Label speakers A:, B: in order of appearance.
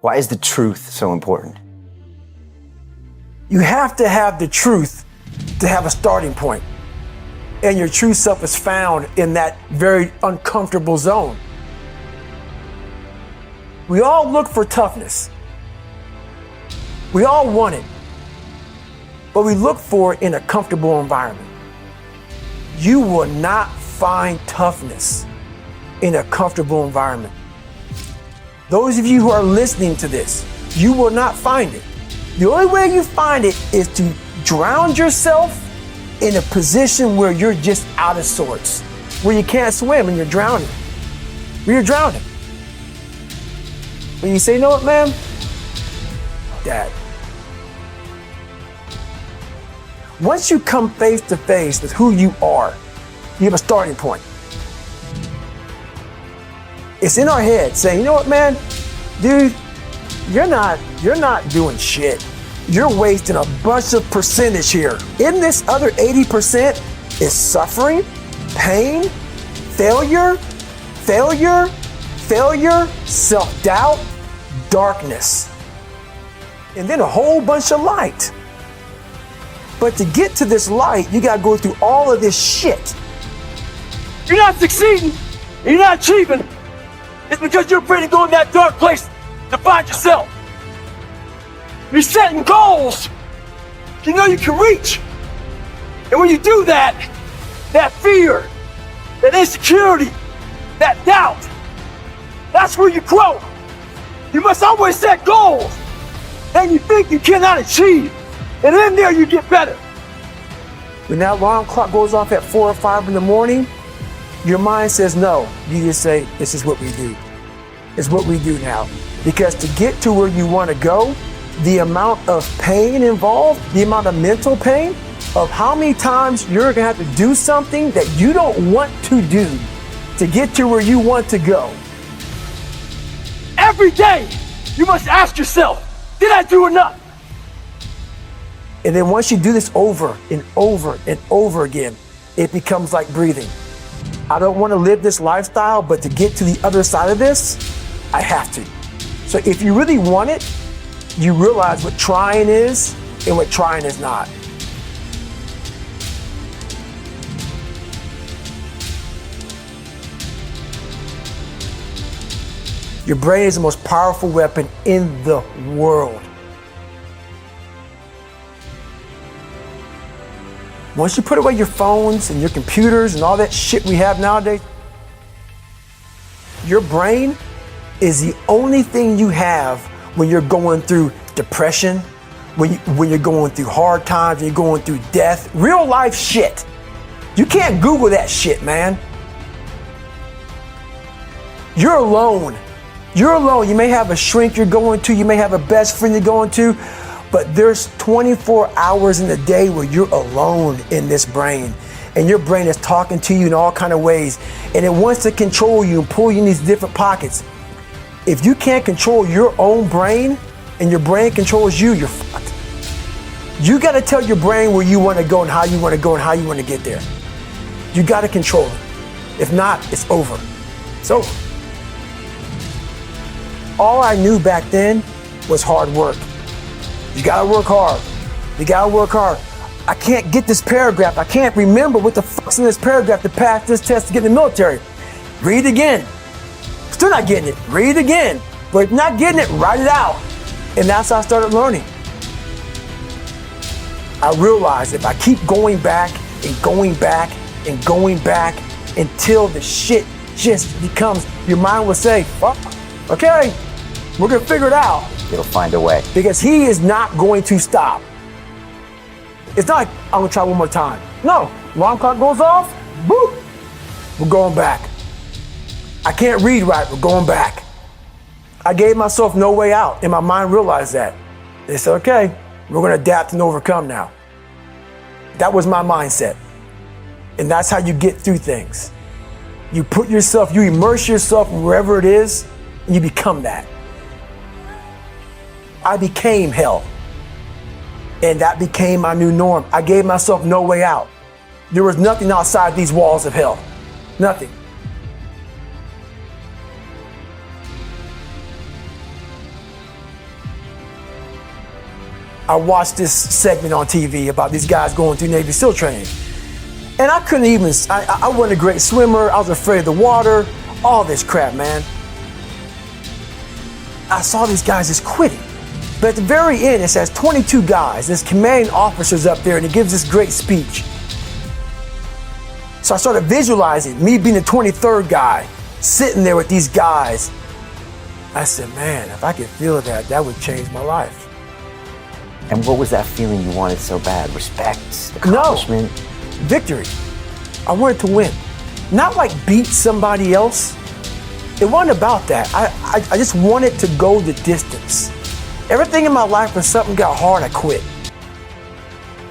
A: Why is the truth so important?
B: You have to have the truth to have a starting point. And your true self is found in that very uncomfortable zone. We all look for toughness. We all want it. But we look for it in a comfortable environment. You will not find toughness in a comfortable environment. Those of you who are listening to this, you will not find it. The only way you find it is to drown yourself in a position where you're just out of sorts, where you can't swim and you're drowning. Where you're drowning. When you say, you know what, man? Dad. Once you come face to face with who you are, you have a starting point. It's in our head saying, you know what, man? Dude, you're not doing shit. You're wasting a bunch of percentage here. In this other 80% is suffering, pain, failure, self-doubt, darkness, and then a whole bunch of light. But to get to this light, you gotta go through all of this shit. You're not succeeding, you're not achieving. It's because you're afraid to go in that dark place to find yourself. You're setting goals you know you can reach. And when you do that, that fear, that insecurity, that doubt, that's where you grow. You must always set goals that you think you cannot achieve. And in there you get better. When that alarm clock goes off at 4 or 5 in the morning, your mind says no. You just say, this is what we do. It's what we do now. Because to get to where you want to go, the amount of pain involved, the amount of mental pain of how many times you're going to have to do something that you don't want to do to get to where you want to go. Every day, you must ask yourself, did I do enough? And then once you do this over and over and over again, it becomes like breathing. I don't want to live this lifestyle, but to get to the other side of this, I have to. So if you really want it, you realize what trying is and what trying is not. Your brain is the most powerful weapon in the world. Once you put away your phones and your computers and all that shit we have nowadays, your brain is the only thing you have when you're going through depression, when you're going through hard times, when you're going through death, real life shit. You can't Google that shit, man. You're alone. You're alone. You may have a shrink you're going to, you may have a best friend you're going to, but there's 24 hours in a day where you're alone in this brain. And your brain is talking to you in all kinds of ways. And it wants to control you and pull you in these different pockets. If you can't control your own brain and your brain controls you, you're fucked. You got to tell your brain where you want to go and how you want to go and how you want to get there. You got to control it. If not, it's over. It's over. All I knew back then was hard work. You gotta work hard. You gotta work hard. I can't get this paragraph. I can't remember what the fuck's in this paragraph to pass this test to get in the military. Read again. Still not getting it. Read again. But if not getting it, write it out. And that's how I started learning. I realized if I keep going back and going back and going back until the shit just becomes, your mind will say, fuck, okay, we're gonna figure it out.
A: It'll find a way.
B: Because he is not going to stop. It's not like, I'm gonna try one more time. No, alarm clock goes off, boop, we're going back. I can't read right, we're going back. I gave myself no way out, and my mind realized that. They said, okay, we're gonna adapt and overcome now. That was my mindset. And that's how you get through things. You put yourself, you immerse yourself wherever it is, and you become that. I became hell. And that became my new norm. I gave myself no way out. There was nothing outside these walls of hell. Nothing. I watched this segment on TV about these guys going through Navy SEAL training. And I couldn't even, I wasn't a great swimmer. I was afraid of the water, all this crap, man. I saw these guys just quitting. But at the very end, it says 22 guys. There's commanding officers up there, and he gives this great speech. So I started visualizing me being the 23rd guy, sitting there with these guys. I said, man, if I could feel that, that would change my life.
A: And what was that feeling you wanted so bad? Respect,
B: No,
A: accomplishment?
B: victory. I wanted to win. Not like beat somebody else. It wasn't about that. I just wanted to go the distance. Everything in my life, when something got hard, I quit.